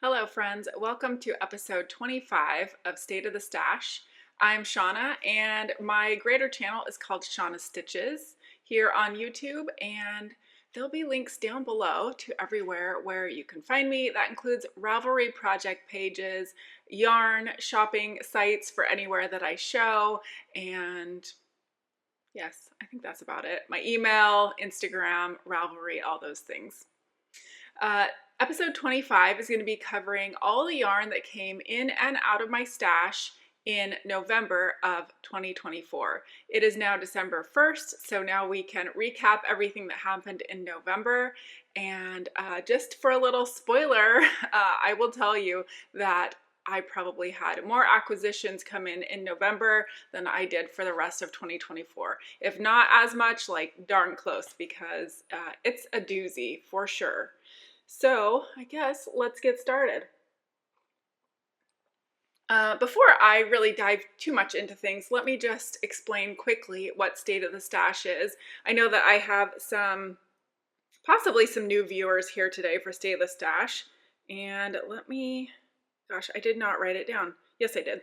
Hello friends, welcome to episode 25 of State of the Stash. I'm Shauna and my greater channel is called Shauna Stitches here on YouTube, and there'll be links down below to everywhere where you can find me. That includes Ravelry project pages, yarn shopping sites for anywhere that I show, and yes, I think that's about it. My email, Instagram, Ravelry, all those things. Episode 25 is going to be covering all the yarn that came in and out of my stash in November of 2024. It is now December 1st, so now we can recap everything that happened in November. And just for a little spoiler, I will tell you that I probably had more acquisitions come in November than I did for the rest of 2024. If not as much, like darn close, because it's a doozy for sure. So I guess let's get started. Before I really dive too much into things, let me just explain quickly what State of the Stash is. I know that I have possibly some new viewers here today for State of the Stash, and gosh, I did not write it down. Yes, I did.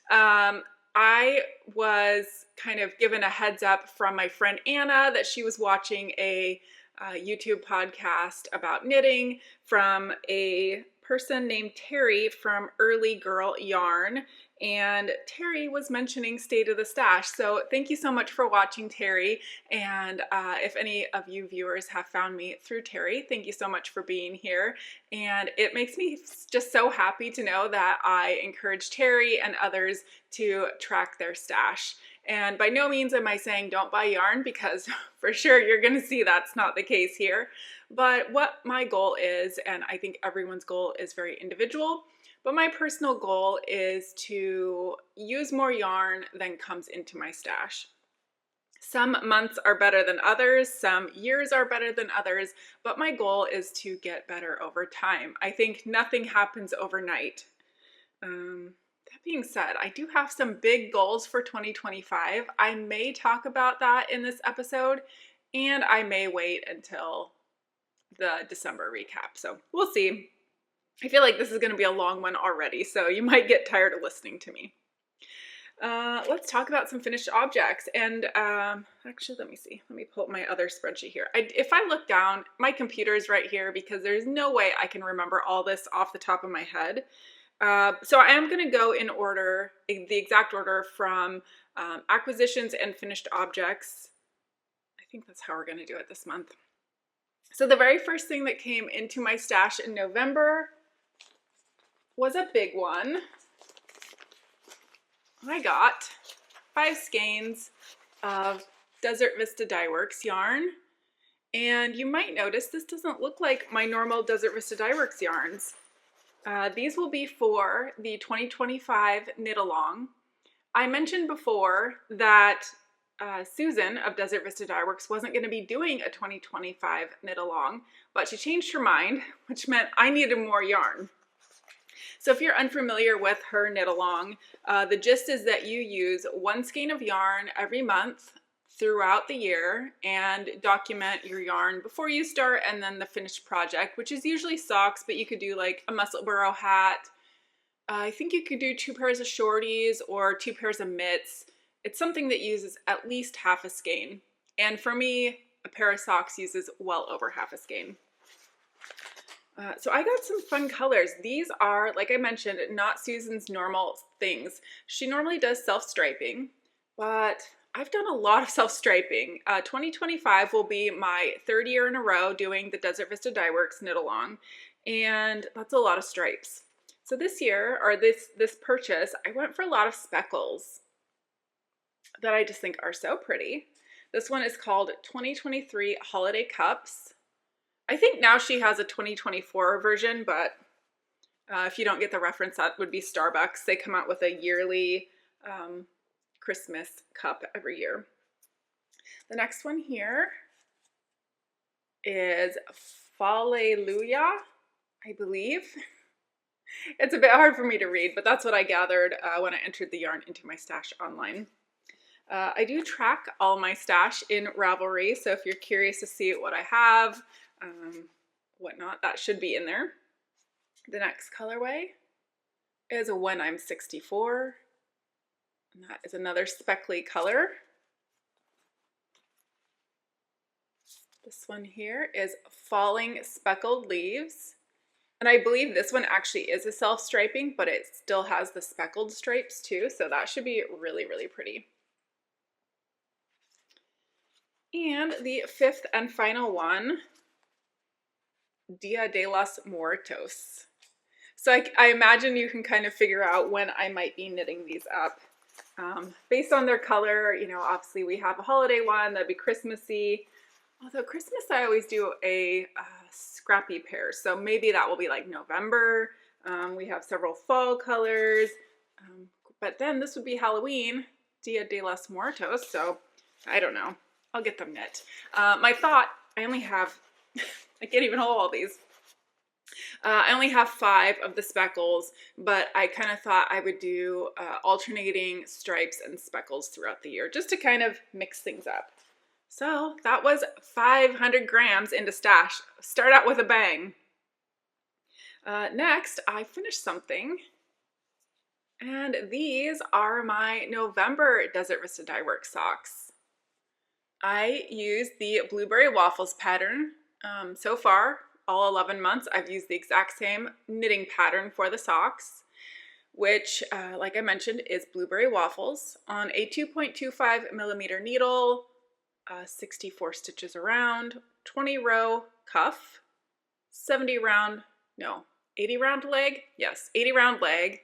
I was kind of given a heads up from my friend Anna that she was watching a YouTube podcast about knitting from a person named Terry from Early Girl Yarn, and Terry was mentioning State of the Stash. So thank you so much for watching, Terry, and if any of you viewers have found me through Terry, thank you so much for being here. And it makes me just so happy to know that I encourage Terry and others to track their stash. And by no means am I saying don't buy yarn, because for sure you're going to see that's not the case here. But what my goal is, and I think everyone's goal is very individual, but my personal goal is to use more yarn than comes into my stash. Some months are better than others, some years are better than others, but my goal is to get better over time. I think nothing happens overnight. That being said, I do have some big goals for 2025. I may talk about that in this episode, and I may wait until the December recap. So we'll see. I feel like this is going to be a long one already, so you might get tired of listening to me. Let's talk about some finished objects. And actually, let me see. Let me pull up my other spreadsheet here. If I look down, my computer is right here because there's no way I can remember all this off the top of my head. So I am going to go in order, the exact order from acquisitions and finished objects. I think that's how we're going to do it this month. So the very first thing that came into my stash in November was a big one. I got 5 skeins of Desert Vista Dyeworks yarn. And you might notice this doesn't look like my normal Desert Vista Dyeworks yarns. These will be for the 2025 knit along. I mentioned before that Susan of Desert Vista Dyeworks wasn't going to be doing a 2025 knit along, but she changed her mind, which meant I needed more yarn. So if you're unfamiliar with her knit along, the gist is that you use 1 skein of yarn every month throughout the year and document your yarn before you start and then the finished project, which is usually socks, but you could do like a muscle burrow hat. I think you could do 2 pairs of shorties or 2 pairs of mitts. It's something that uses at least half a skein. And for me, a pair of socks uses well over half a skein. So I got some fun colors. These are, like I mentioned, not Susan's normal things. She normally does self-striping, but I've done a lot of self-striping. 2025 will be my 3rd year in a row doing the Desert Vista Dyeworks knit along, and that's a lot of stripes. So this year, or this purchase, I went for a lot of speckles that I just think are so pretty. This one is called 2023 Holiday Cups. I think now she has a 2024 version, but if you don't get the reference, that would be Starbucks. They come out with a yearly Christmas cup every year. The next one here is Falleluja, I believe. It's a bit hard for me to read, but that's what I gathered when I entered the yarn into my stash online. I do track all my stash in Ravelry, so if you're curious to see what I have, whatnot, that should be in there. The next colorway is a When I'm 64, and that is another speckly color. This one here is Falling Speckled Leaves, and I believe this one actually is a self-striping, but it still has the speckled stripes too, so that should be really, really pretty. And the fifth and final one, Dia de los Muertos. So I imagine you can kind of figure out when I might be knitting these up. Based on their color, you know, obviously we have a holiday one, that'd be Christmassy. Although Christmas, I always do a scrappy pair, so maybe that will be like November. We have several fall colors, but then this would be Halloween, Dia de los Muertos, so I don't know. I'll get them knit. My thought, I only have, I can't even hold all these. I only have 5 of the speckles, but I kind of thought I would do alternating stripes and speckles throughout the year, just to kind of mix things up. So that was 500 grams into stash. Start out with a bang. Next, I finished something, and these are my November Desert Vista Dyeworks socks. I used the Blueberry Waffles pattern. So far, all 11 months, I've used the exact same knitting pattern for the socks, which, like I mentioned, is Blueberry Waffles on a 2.25 millimeter needle, 64 stitches around, 20 row cuff, 80 round leg, yes, 80 round leg,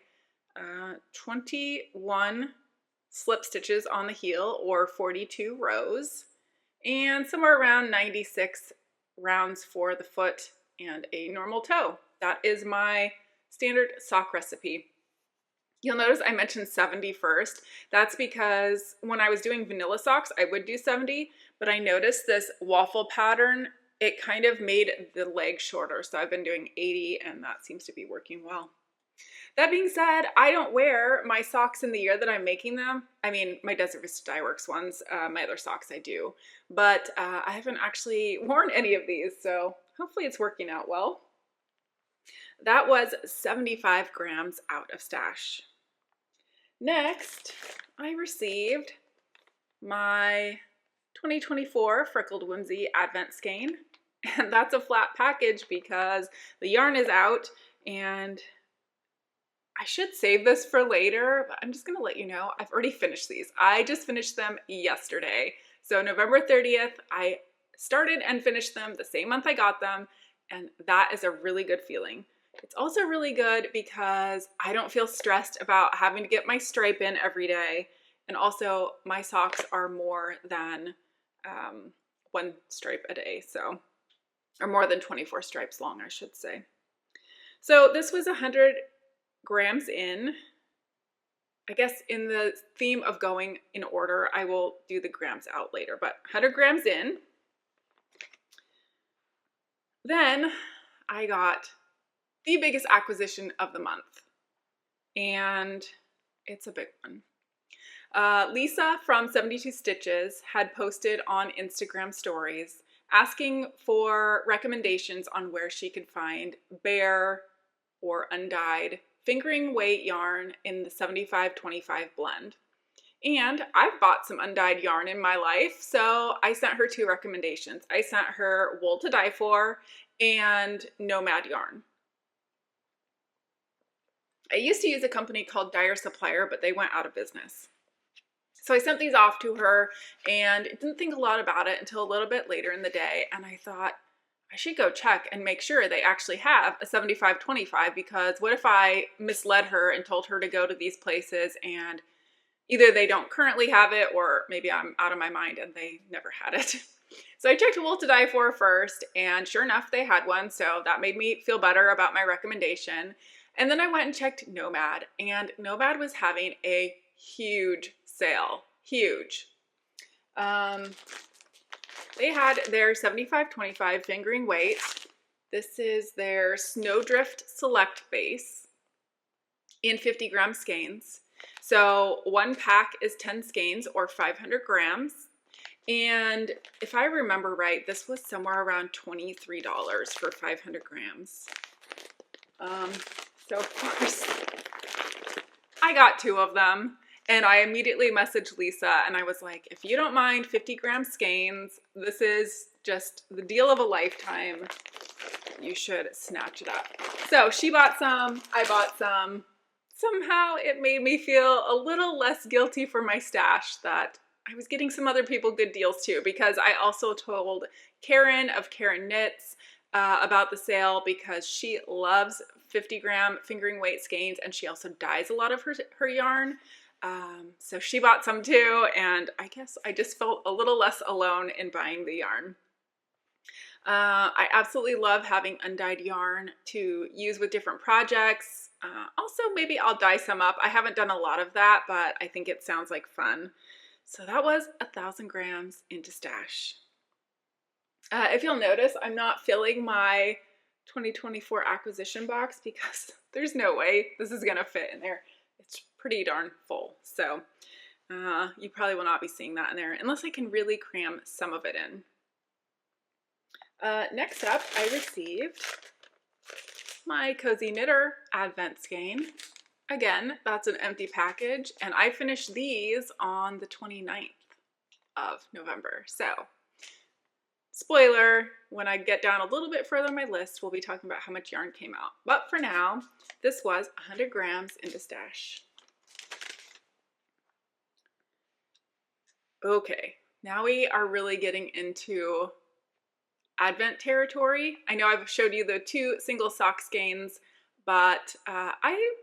21 slip stitches on the heel, or 42 rows, and somewhere around 96 rounds for the foot and a normal toe. That is my standard sock recipe. You'll notice I mentioned 70 first. That's because when I was doing vanilla socks, I would do 70, but I noticed this waffle pattern, it kind of made the leg shorter. So I've been doing 80, and that seems to be working well. That being said, I don't wear my socks in the year that I'm making them. I mean, my Desert Vista Dyeworks ones, my other socks I do, but I haven't actually worn any of these, so hopefully it's working out well. That was 75 grams out of stash. Next, I received my 2024 Freckled Whimsy Advent Skein, and that's a flat package because the yarn is out, and I should save this for later, but I'm just going to let you know, I've already finished these. I just finished them yesterday. So November 30th, I started and finished them the same month I got them, and that is a really good feeling. It's also really good because I don't feel stressed about having to get my stripe in every day, and also my socks are more than 1 stripe a day, so, or more than 24 stripes long, I should say. So this was 100 grams in. I guess in the theme of going in order, I will do the grams out later, but 100 grams in. Then I got the biggest acquisition of the month, and it's a big one. Lisa from 72 Stitches had posted on Instagram stories asking for recommendations on where she could find bare or undyed fingering weight yarn in the 75-25 blend. And I've bought some undyed yarn in my life, so I sent her 2 recommendations. I sent her Wool to Dye For and Nomad yarn. I used to use a company called Dyer Supplier, but they went out of business. So I sent these off to her and didn't think a lot about it until a little bit later in the day, and I thought, I should go check and make sure they actually have a 75-25, because what if I misled her and told her to go to these places and either they don't currently have it, or maybe I'm out of my mind and they never had it. So I checked Wool to Dye For first, and sure enough, they had one. So that made me feel better about my recommendation. And then I went and checked Nomad, and Nomad was having a huge sale, huge. They had their 75-25 fingering weight. This is their Snowdrift Select base in 50 gram skeins. So 1 pack is 10 skeins, or 500 grams. And if I remember right, this was somewhere around $23 for 500 grams. So of course I got 2 of them, and I immediately messaged Lisa and I was like, if you don't mind 50-gram skeins, this is just the deal of a lifetime. You should snatch it up. So she bought some, I bought some. Somehow it made me feel a little less guilty for my stash that I was getting some other people good deals too, because I also told Karen of Karen Knits about the sale because she loves 50-gram fingering weight skeins and she also dyes a lot of her yarn. So she bought some too, and I guess I just felt a little less alone in buying the yarn. I absolutely love having undyed yarn to use with different projects. Also, maybe I'll dye some up. I haven't done a lot of that, but I think it sounds like fun. So that was 1,000 grams into stash. If you'll notice, I'm not filling my 2024 acquisition box because there's no way this is gonna fit in there. It's pretty darn full. So you probably will not be seeing that in there unless I can really cram some of it in. Next up, I received my Cozy Knitter Advent skein. Again, that's an empty package, and I finished these on the 29th of November. So, spoiler, when I get down a little bit further on my list, we'll be talking about how much yarn came out. But for now, this was 100 grams into stash. Okay, now we are really getting into Advent territory. I know I've showed you the 2 single sock skeins, but I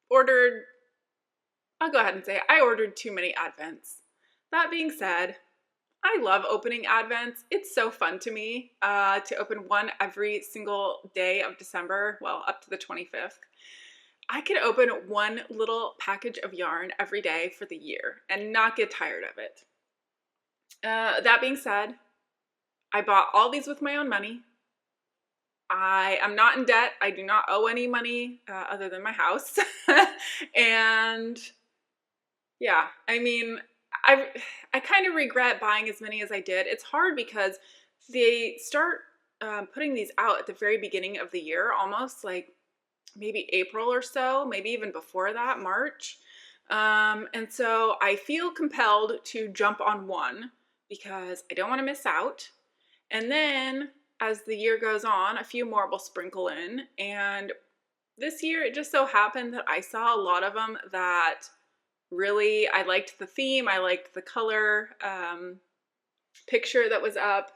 ordered, I'll go ahead and say I ordered too many Advents. That being said, I love opening Advents. It's so fun to me to open one every single day of December, well, up to the 25th. I could open one little package of yarn every day for the year and not get tired of it. That being said, I bought all these with my own money. I am not in debt. I do not owe any money other than my house. And yeah, I mean, I kind of regret buying as many as I did. It's hard because they start putting these out at the very beginning of the year, almost like maybe April or so, maybe even before that, March. And so I feel compelled to jump on one because I don't want to miss out. And then as the year goes on, a few more will sprinkle in. And this year, it just so happened that I saw a lot of them that really, I liked the theme, I liked the color picture that was up,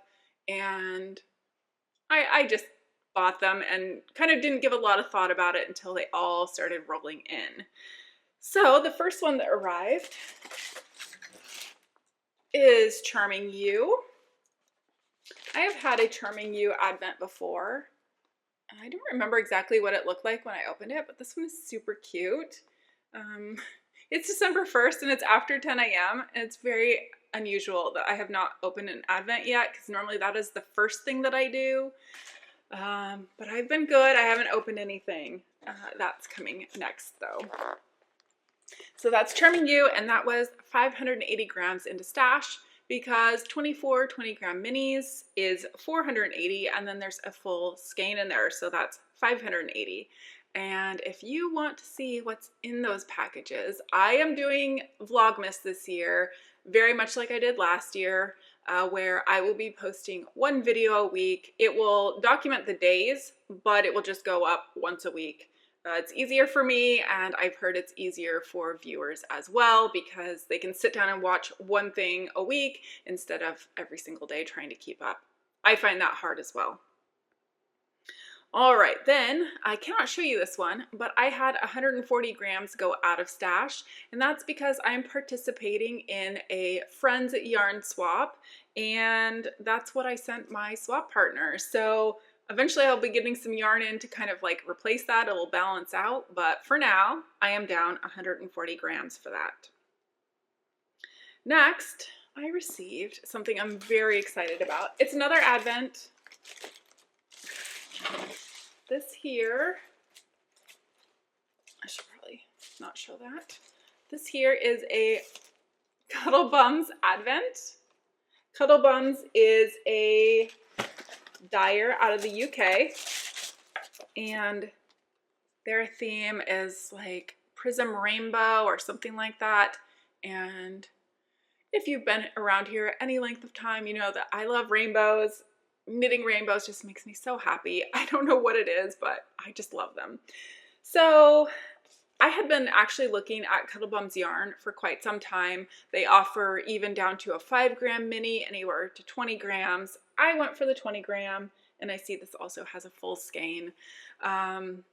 and I just bought them and kind of didn't give a lot of thought about it until they all started rolling in. So the first one that arrived is Charming You. I have had a Charming You Advent before. I don't remember exactly what it looked like when I opened it, but this one is super cute. It's December 1st and it's after 10 a.m. and it's very unusual that I have not opened an Advent yet because normally that is the first thing that I do. But I've been good. I haven't opened anything. That's coming next though. So that's Charming You, and that was 580 grams into stash, because 24 20-gram minis is 480, and then there's a full skein in there, so that's 580. And if you want to see what's in those packages, I am doing Vlogmas this year, very much like I did last year, where I will be posting one video a week. It will document the days, but it will just go up once a week. It's easier for me, and I've heard it's easier for viewers as well because they can sit down and watch one thing a week instead of every single day trying to keep up. I find that hard as well. All right, then I cannot show you this one, but I had 140 grams go out of stash, and that's because I'm participating in a friend's yarn swap, and that's what I sent my swap partner. So eventually I'll be getting some yarn in to kind of like replace that. It'll balance out, but for now I am down 140 grams for that. Next, I received something I'm very excited about. It's another Advent. This here, I should probably not show that. This here is a Cuddle Bums Advent. Cuddle Bums is a dyer out of the UK, and Their theme is like prism rainbow or something like that. And if you've been around here any length of time, you know that I love rainbows. Knitting rainbows just makes me so happy. I don't know what it is, but I just love them. So I had been actually looking at Kettlebum's yarn for quite some time. They offer even down to a 5-gram mini, anywhere to 20 grams. I went for the 20 gram, and I see this also has a full skein. 5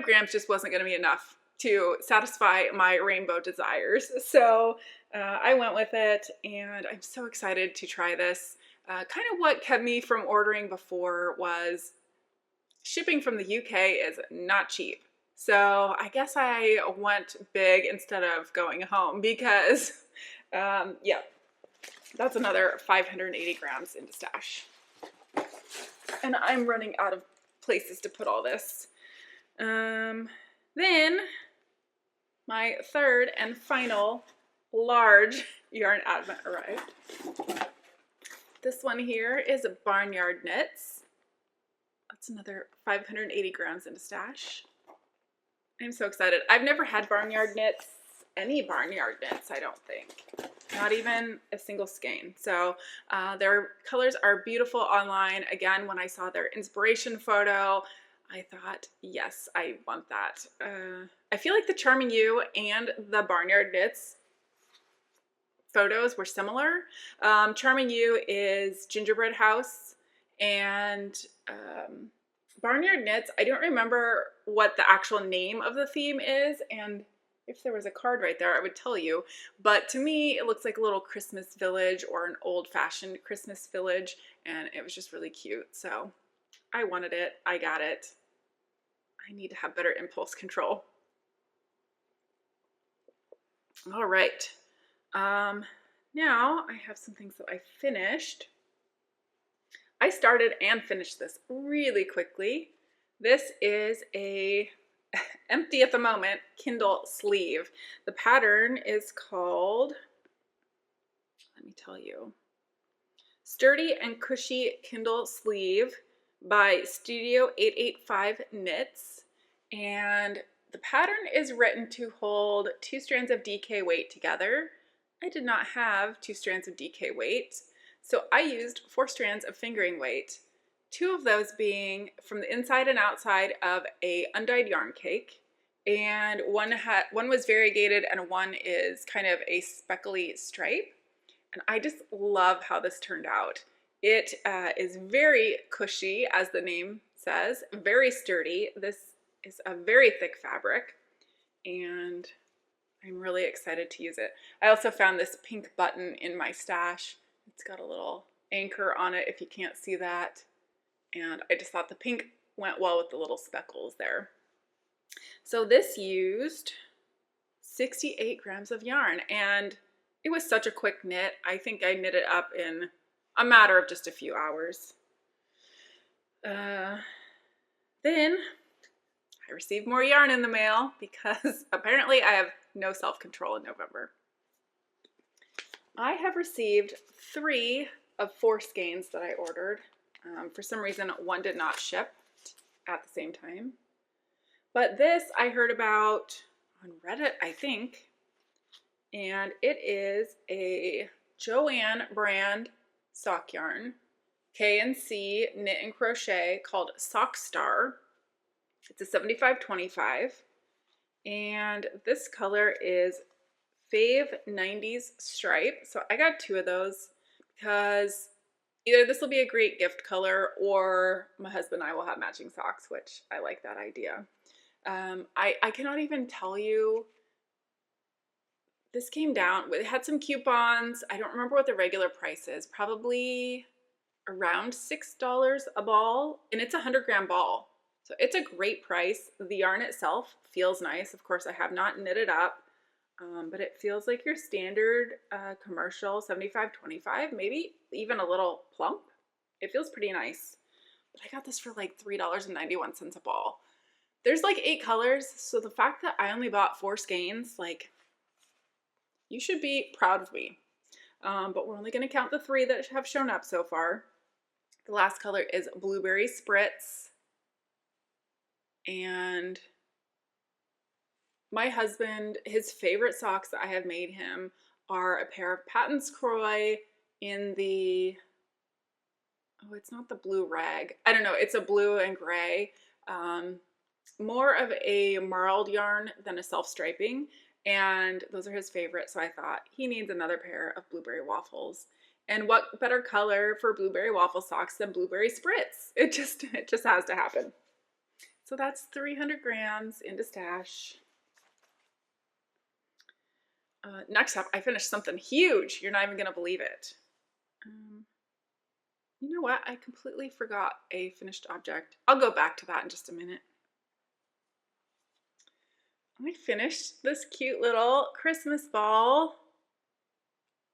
grams just wasn't going to be enough to satisfy my rainbow desires. So I went with it, and I'm so excited to try this. Kind of what kept me from ordering before was shipping from the UK is not cheap. So I guess I went big instead of going home because, yeah, that's another 580 grams into stash. And I'm running out of places to put all this. Then my third and final large yarn advent arrived. This one here is a Barnyard Knits. That's another 580 grams into stash. I'm so excited. I've never had Barnyard Knits, any Barnyard Knits, I don't think. Not even a single skein. So their colors are beautiful online. Again, when I saw their inspiration photo, I thought, yes, I want that. I feel like the Charming You and the Barnyard Knits photos were similar. Charming You is Gingerbread House, and Barnyard Knits, I don't remember what the actual name of the theme is, and if there was a card right there, I would tell you. But to me, it looks like a little Christmas village or an old-fashioned Christmas village, and it was just really cute. So I wanted it. I got it. I need to have better impulse control. All right. Now I have some things that I finished. I started and finished this really quickly. This is a empty at the moment Kindle sleeve. The pattern is called, let me tell you, Sturdy and Cushy Kindle Sleeve by Studio 885 Knits. And the pattern is written to hold 2 strands of DK weight together. I did not have 2 strands of DK weight, so I used 4 strands of fingering weight, 2 of those being from the inside and outside of a undyed yarn cake, and one was variegated and one is kind of a speckly stripe. And I just love how this turned out. It is very cushy, as the name says, very sturdy. This is a very thick fabric, and I'm really excited to use it. I also found this pink button in my stash. It's got a little anchor on it if you can't see that. And I just thought the pink went well with the little speckles there. So this used 68 grams of yarn, and it was such a quick knit. I think I knit it up in a matter of just a few hours. Then I received more yarn in the mail because apparently I have no self-control in November. I have received 3 of 4 skeins that I ordered. For some reason, one did not ship at the same time. But this I heard about on Reddit, I think, and it is a Joanne brand sock yarn, K&C Knit and Crochet, called Sock Star. It's a 75-25, and this color is Fave 90s Stripe. So I got 2 of those because either this will be a great gift color or my husband and I will have matching socks, which I like that idea. I cannot even tell you. This came down, it had some coupons. I don't remember what the regular price is, probably around $6 a ball, and it's a 100-gram ball. So it's a great price. The yarn itself feels nice. Of course, I have not knit it up, but it feels like your standard commercial 75-25, maybe even a little plump. It feels pretty nice. But I got this for like $3.91 a ball. There's like 8 colors, so the fact that I only bought 4 skeins, like, you should be proud of me. But we're only going to count the 3 that have shown up so far. The last color is Blueberry Spritz. And my husband, his favorite socks that I have made him are a pair of Patton's Croix in the, oh, it's not the blue rag. I don't know. It's a blue and gray. More of a marled yarn than a self-striping. And those are his favorite. So I thought he needs another pair of blueberry waffles. And what better color for blueberry waffle socks than blueberry spritz? It just has to happen. So that's 300 grams into stash. Next up, I finished something huge. You're not even going to believe it. You know what? I completely forgot a finished object. I'll go back to that in just a minute. I finished this cute little Christmas ball.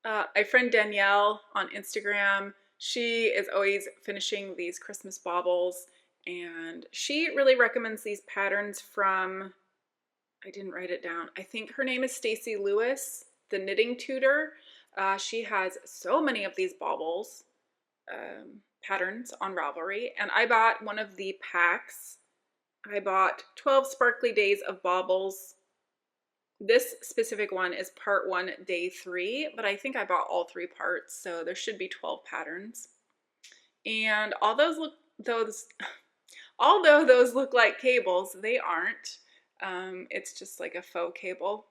My friend Danielle on Instagram, she is always finishing these Christmas baubles, and she really recommends these patterns from, I didn't write it down. I think her name is Stacy Lewis, the knitting tutor. She has so many of these baubles patterns on Ravelry, and I bought one of the packs. I bought 12 Sparkly Days of Baubles. This specific one is part 1, day 3, but I think I bought all 3 parts, so there should be 12 patterns. And although those look like cables, they aren't. It's just like a faux cable.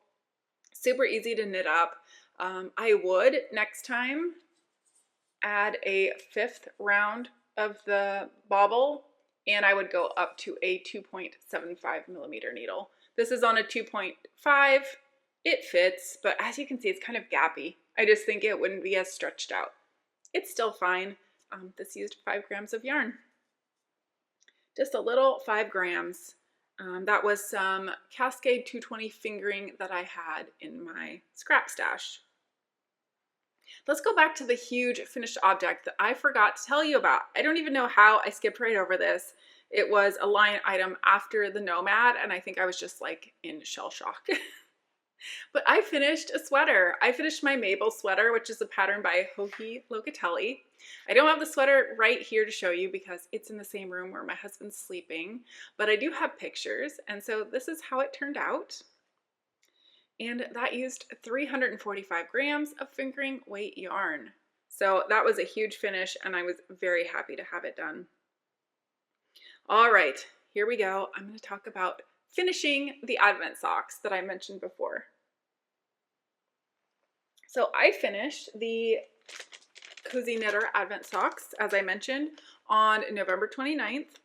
Super easy to knit up. I would next time add a 5th round of the bauble, and I would go up to a 2.75 millimeter needle. This is on a 2.5. It fits, but as you can see, it's kind of gappy. I just think it wouldn't be as stretched out. It's still fine. This used 5 grams of yarn. Just a little 5 grams. That was some Cascade 220 fingering that I had in my scrap stash. Let's go back to the huge finished object that I forgot to tell you about. I don't even know how I skipped right over this. It was a line item after the Nomad, and I think I was just like in shell shock. But I finished a sweater. I finished my Mabel sweater, which is a pattern by Locatelli. I don't have the sweater right here to show you because it's in the same room where my husband's sleeping, but I do have pictures, and so this is how it turned out. And that used 345 grams of fingering weight yarn. So that was a huge finish, and I was very happy to have it done. All right, here we go. I'm going to talk about finishing the Advent socks that I mentioned before. So I finished the Cozy Knitter Advent socks, as I mentioned, on November 29th,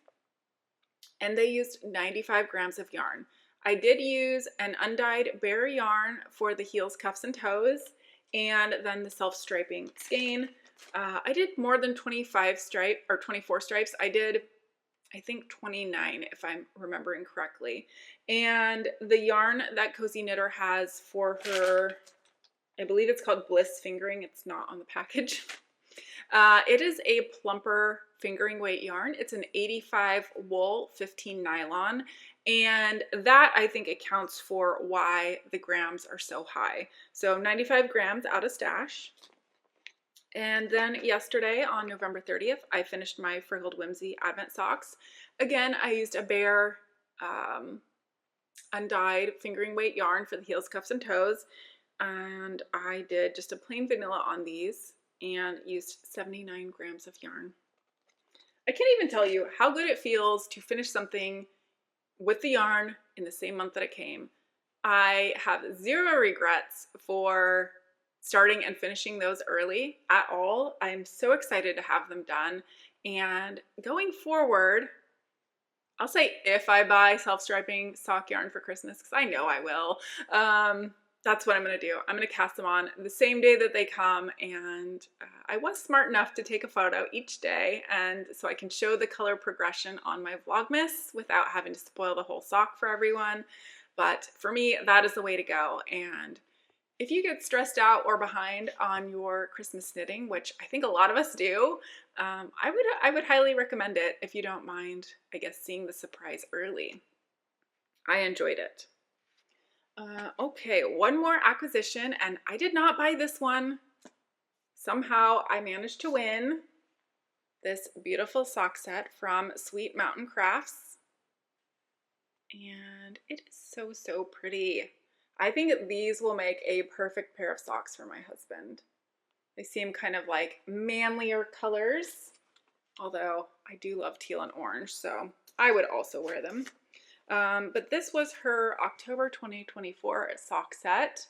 and they used 95 grams of yarn. I did use an undyed bare yarn for the heels, cuffs, and toes, and then the self-striping skein. I did more than 24 stripes. I did, I think, 29 if I'm remembering correctly. And the yarn that Cozy Knitter has for her, I believe it's called Bliss Fingering. It's not on the package. It is a plumper fingering weight yarn. It's an 85 wool, 15 nylon. And that, I think, accounts for why the grams are so high. So 95 grams out of stash. And then yesterday on November 30th, I finished my Freckled Whimsy Advent socks. Again, I used a bare undyed fingering weight yarn for the heels, cuffs, and toes. And I did just a plain vanilla on these and used 79 grams of yarn. I can't even tell you how good it feels to finish something with the yarn in the same month that it came. I have zero regrets for starting and finishing those early at all. I'm so excited to have them done. And going forward, I'll say if I buy self-striping sock yarn for Christmas, because I know I will, that's what I'm going to do. I'm going to cast them on the same day that they come, and I was smart enough to take a photo each day, and so I can show the color progression on my Vlogmas without having to spoil the whole sock for everyone. But for me, that is the way to go. And if you get stressed out or behind on your Christmas knitting, which I think a lot of us do, I would highly recommend it if you don't mind, I guess, seeing the surprise early. I enjoyed it. Okay, one more acquisition, and I did not buy this one. Somehow I managed to win this beautiful sock set from Sweet Mountain Crafts. And it is so, so pretty. I think these will make a perfect pair of socks for my husband. They seem kind of like manlier colors, although I do love teal and orange, so I would also wear them. But this was her October 2024 sock set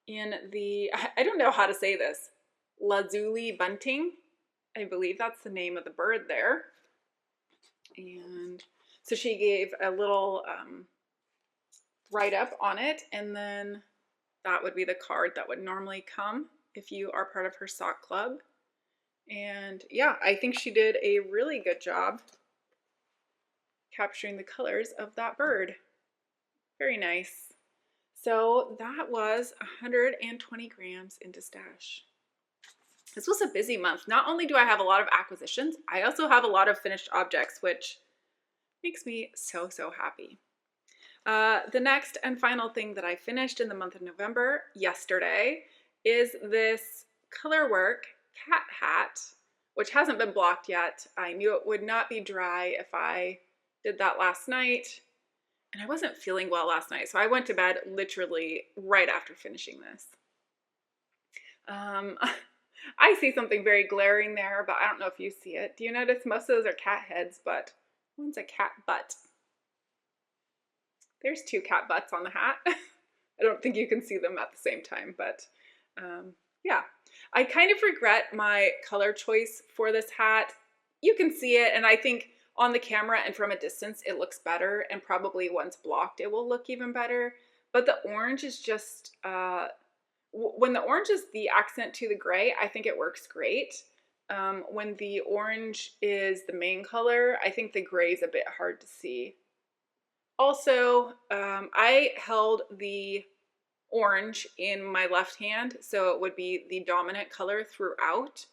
in the, I don't know how to say this, lazuli bunting. I believe that's the name of the bird there. And so she gave a little write-up on it, and then that would be the card that would normally come if you are part of her sock club. And yeah, I think she did a really good job capturing the colors of that bird. Very nice. So that was 120 grams into stash. This was a busy month. Not only do I have a lot of acquisitions, I also have a lot of finished objects, which makes me so, so happy. The next and final thing that I finished in the month of November, yesterday, is this Colorwork cat hat, which hasn't been blocked yet. I knew it would not be dry if I did that last night, and I wasn't feeling well last night, so I went to bed literally right after finishing this. I see something very glaring there, but I don't know if you see it. Do you notice most of those are cat heads, but one's a cat butt? There's two cat butts on the hat. I don't think you can see them at the same time, but yeah. I kind of regret my color choice for this hat. You can see it, and I think on the camera and from a distance it looks better, and probably once blocked it will look even better. But the orange is just, when the orange is the accent to the gray, I think it works great. When the orange is the main color, I think the gray is a bit hard to see. Also, I held the orange in my left hand, so it would be the dominant color throughout.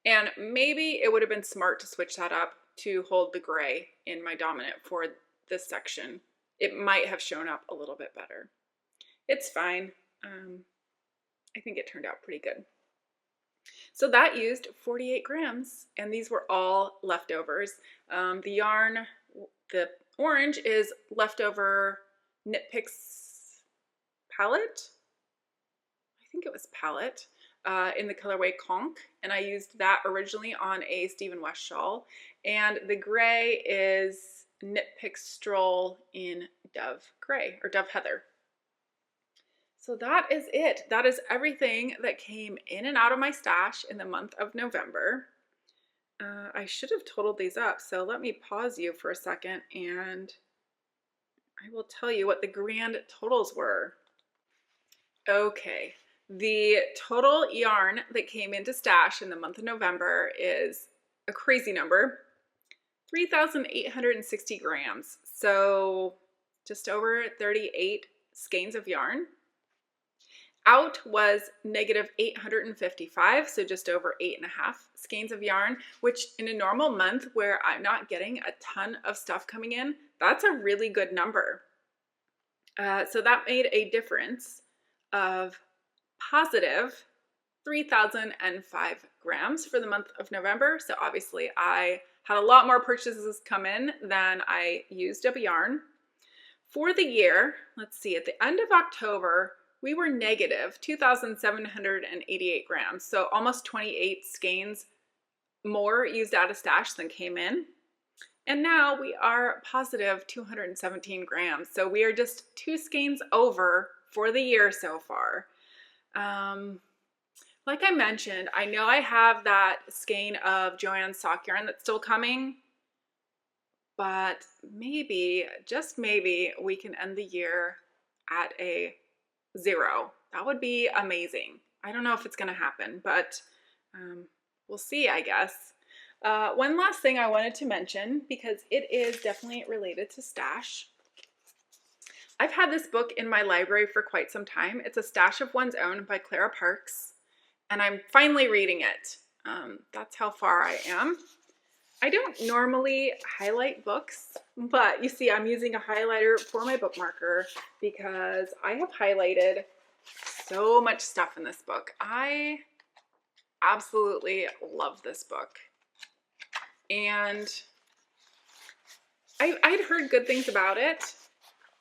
And maybe it would have been smart to switch that up to hold the gray in my dominant for this section. It might have shown up a little bit better. It's fine. I think it turned out pretty good. So that used 48 grams, and these were all leftovers. The yarn, the orange is leftover Knit Picks palette. I think it was palette in the colorway Conch, and I used that originally on a Stephen West shawl. And the gray is Knit Picks Stroll in Dove Gray, or Dove Heather. So that is it. That is everything that came in and out of my stash in the month of November. I should have totaled these up, so let me pause you for a second and I will tell you what the grand totals were. Okay, the total yarn that came into stash in the month of November is a crazy number, 3,860 grams. So just over 38 skeins of yarn. Out was negative 855, so just over 8.5 skeins of yarn, which in a normal month where I'm not getting a ton of stuff coming in, that's a really good number. So that made a difference of positive 3,005 grams for the month of November. So obviously I had a lot more purchases come in than I used of yarn. For the year, let's see, at the end of October, we were negative 2,788 grams, so almost 28 skeins more used out of stash than came in. And now we are positive 217 grams, so we are just 2 skeins over for the year so far. Like I mentioned, I know I have that skein of Joann's sock yarn that's still coming, but maybe, just maybe, we can end the year at a 0. That would be amazing. I don't know if it's going to happen, but we'll see, I guess. One last thing I wanted to mention, because it is definitely related to stash. I've had this book in my library for quite some time. It's A Stash of One's Own by Clara Parks, and I'm finally reading it. That's how far I am. I don't normally highlight books, but you see I'm using a highlighter for my bookmarker because I have highlighted so much stuff in this book. I absolutely love this book. And I'd heard good things about it,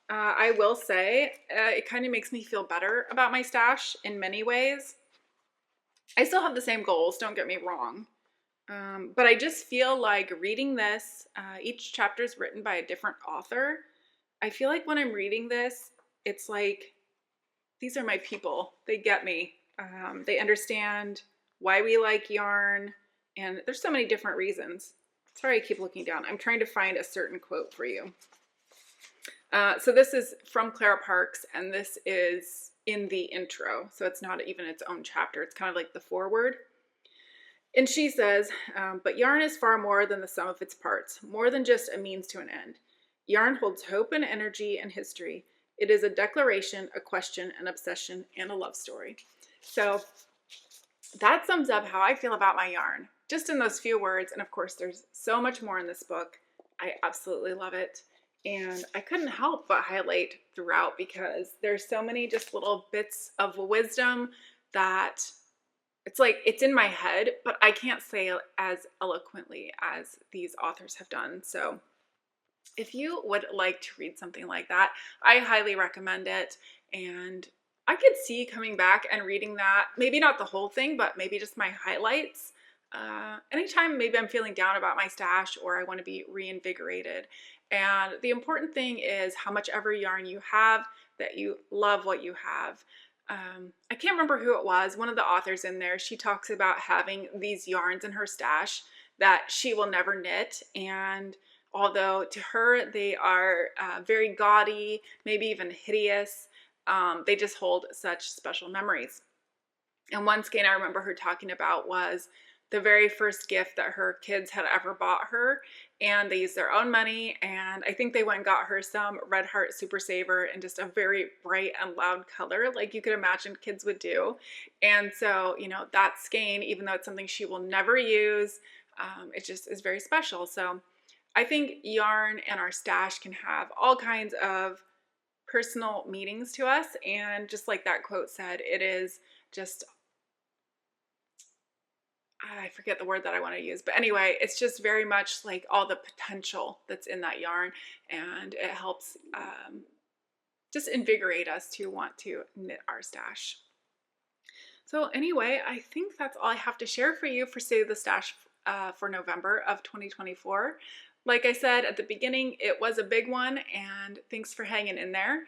I will say it kind of makes me feel better about my stash in many ways. I still have the same goals, don't get me wrong. But I just feel like reading this, each chapter is written by a different author. I feel like when I'm reading this, it's like, these are my people. They get me. They understand why we like yarn. And there's so many different reasons. Sorry, I keep looking down. I'm trying to find a certain quote for you. So this is from Clara Parks, and this is in the intro. So it's not even its own chapter. It's kind of like the foreword. And she says, but yarn is far more than the sum of its parts, more than just a means to an end. Yarn holds hope and energy and history. It is a declaration, a question, an obsession, and a love story. So that sums up how I feel about my yarn, just in those few words. And of course, there's so much more in this book. I absolutely love it. And I couldn't help but highlight throughout because there's so many just little bits of wisdom that it's like it's in my head, but I can't say it as eloquently as these authors have done. So if you would like to read something like that, I highly recommend it. And I could see coming back and reading that, maybe not the whole thing, but maybe just my highlights. Anytime maybe I'm feeling down about my stash or I want to be reinvigorated. And the important thing is how much ever yarn you have, that you love what you have. I can't remember who it was, one of the authors in there, she talks about having these yarns in her stash that she will never knit. And although to her they are very gaudy, maybe even hideous, they just hold such special memories. And one skein I remember her talking about was the very first gift that her kids had ever bought her, and they used their own money, and I think they went and got her some Red Heart Super Saver in just a very bright and loud color, like you could imagine kids would do. And so, you know, that skein, even though it's something she will never use, it just is very special. So I think yarn and our stash can have all kinds of personal meanings to us, and just like that quote said, it is just, I forget the word that I want to use, but anyway, it's just very much like all the potential that's in that yarn, and it helps just invigorate us to want to knit our stash. So anyway, I think that's all I have to share for you for State of the Stash for November of 2024. Like I said at the beginning, it was a big one, and thanks for hanging in there.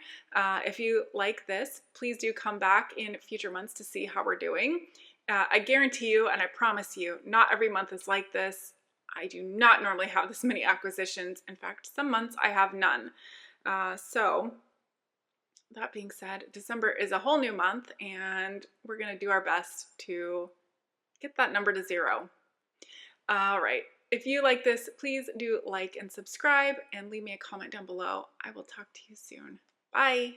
If you like this, please do come back in future months to see how we're doing. I guarantee you, and I promise you, not every month is like this. I do not normally have this many acquisitions. In fact, some months I have none. So that being said, December is a whole new month, and we're going to do our best to get that number to 0. All right. If you like this, please do like and subscribe, and leave me a comment down below. I will talk to you soon. Bye.